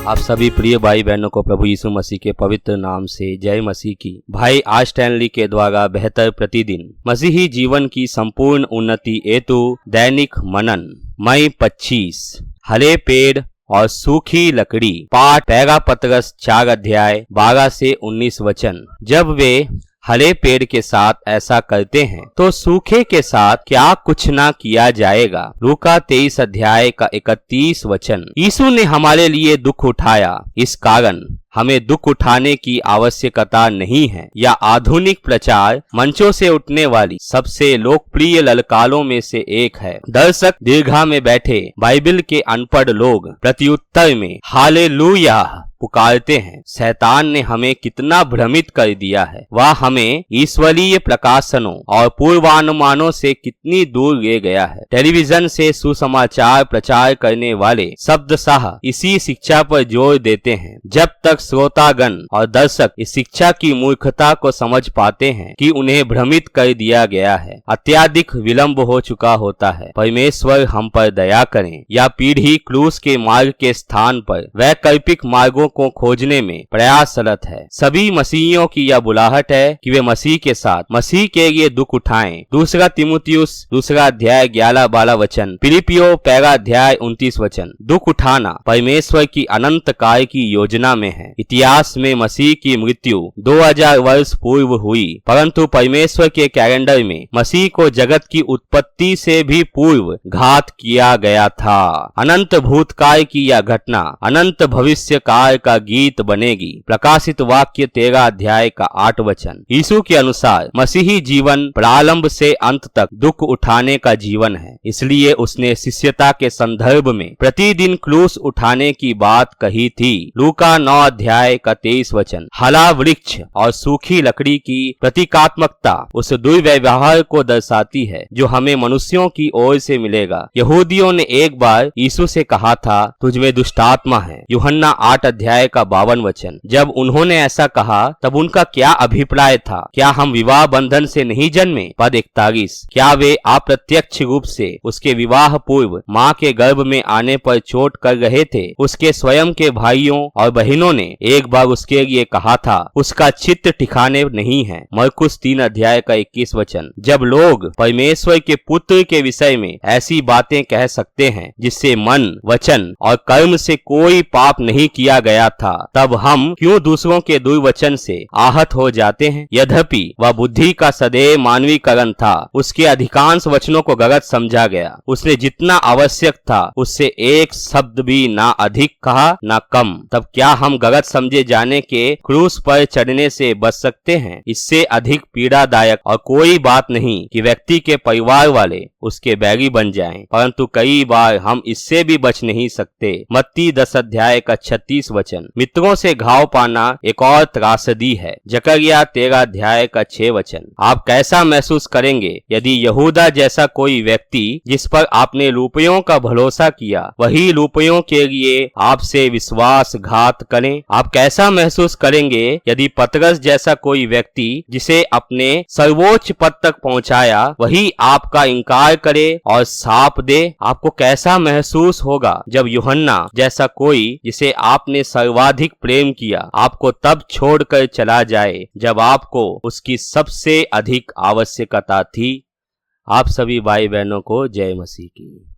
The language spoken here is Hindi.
आप सभी प्रिय भाई बहनों को प्रभु यीशु मसीह के पवित्र नाम से जय मसीह की। भाई आज स्टैनली के द्वारा बेहतर प्रतिदिन मसीही जीवन की संपूर्ण उन्नति हेतु दैनिक मनन मई 25 हरे पेड़ और सूखी लकड़ी पाठ पहला पतरस 4 अध्याय 12 से 19 वचन। जब वे हरे पेड़ के साथ ऐसा करते हैं तो सूखे के साथ क्या कुछ ना किया जाएगा। लूका 23 अध्याय का 31 वचन। यीशु ने हमारे लिए दुख उठाया, इस कारण हमें दुख उठाने की आवश्यकता नहीं है। या आधुनिक प्रचार मंचों से उठने वाली सबसे लोकप्रिय ललकारों में से एक है। दर्शक दीर्घा में बैठे बाइबल के अनपढ़ लोग प्रत्युत्तर में हालेलुया पुकारते हैं। शैतान ने हमें कितना भ्रमित कर दिया है, वह हमें ईश्वरीय प्रकाशनों और पूर्वानुमानों से कितनी दूर ले गया है। टेलीविजन से सुसमाचार प्रचार करने वाले शब्दशाह इसी शिक्षा पर जोर देते हैं। जब तक श्रोतागण और दर्शक इस शिक्षा की मूर्खता को समझ पाते हैं कि उन्हें भ्रमित कर दिया गया है, अत्यधिक विलंब हो चुका होता है। परमेश्वर हम पर दया करें। या पीढ़ी क्रूस के मार्ग के स्थान पर वैकल्पिक मार्गों को खोजने में प्रयासरत है। सभी मसीहियों की यह बुलाहट है कि वे मसीह के साथ मसीह के लिए दुख उठाएं। दूसरा तिमुथियुस 2 अध्याय 11-12 वचन। फिलिपियो 1 अध्याय 29 वचन। दुख उठाना परमेश्वर की अनंत काल की योजना में है। इतिहास में मसीह की मृत्यु 2000 वर्ष पूर्व हुई, परंतु परमेश्वर के कैलेंडर में मसीह को जगत की उत्पत्ति से भी पूर्व घात किया गया था। अनंत भूतकाल की यह घटना अनंत भविष्य काल का गीत बनेगी। प्रकाशित वाक्य 13 अध्याय का 8 वचन। यीशु के अनुसार मसीही जीवन प्रारंभ से अंत तक दुख उठाने का जीवन है। इसलिए उसने शिष्यता के संदर्भ में प्रतिदिन क्रूस उठाने की बात कही थी। लूका 9 अध्याय का 23 वचन। हरा वृक्ष और सूखी लकड़ी की प्रतीकात्मकता उस दुर्व्यवहार को दर्शाती है जो हमें मनुष्यों की ओर से मिलेगा। यहूदियों ने एक बार यीशु से कहा था, तुझ में दुष्टात्मा है। यूहन्ना 8 अध्याय का 52 वचन। जब उन्होंने ऐसा कहा तब उनका क्या अभिप्राय था? क्या हम विवाह बंधन से नहीं जन्मे? पद 41। क्या वे अप्रत्यक्ष रूप से उसके विवाह पूर्व माँ के गर्भ में आने पर चोट कर रहे थे? उसके स्वयं के भाइयों और बहनों ने एक बार उसके लिए कहा था, उसका चित्त ठिकाने नहीं है। मरकुस 3 अध्याय का 21 वचन। जब लोग परमेश्वर के पुत्र के विषय में ऐसी बातें कह सकते हैं जिससे मन, वचन और कर्म से कोई पाप नहीं किया गया था, तब हम क्यों दूसरों के दुर्वचन से आहत हो जाते हैं? यद्यपि वह बुद्धि का सदैव मानवीकरण था, उसके अधिकांश वचनों को गलत समझा गया। उसने जितना आवश्यक था उससे एक शब्द भी ना अधिक कहा ना कम। तब क्या हम गलत समझे जाने के क्रूस पर चढ़ने से बच सकते हैं? इससे अधिक पीड़ादायक और कोई बात नहीं कि व्यक्ति के परिवार वाले उसके बैरी बन जाएं, परंतु कई बार हम इससे भी बच नहीं सकते। मत्ती 10 अध्याय का 36 वचन। मित्रों से घाव पाना एक और त्रासदी है। जकरिया 13 अध्याय का 6 वचन। आप कैसा महसूस करेंगे यदि यहूदा जैसा कोई व्यक्ति जिस पर आपने रुपयों का भरोसा किया वही रुपयों के लिए आपसे विश्वासघात करें? आप कैसा महसूस करेंगे यदि पतरस जैसा कोई व्यक्ति जिसे अपने सर्वोच्च पद तक पहुंचाया वही आपका इनकार करे और साप दे? आपको कैसा महसूस होगा जब यूहन्ना जैसा कोई जिसे आपने सर्वाधिक प्रेम किया आपको तब छोड़कर चला जाए जब आपको उसकी सबसे अधिक आवश्यकता थी? आप सभी भाई बहनों को जय मसीह की।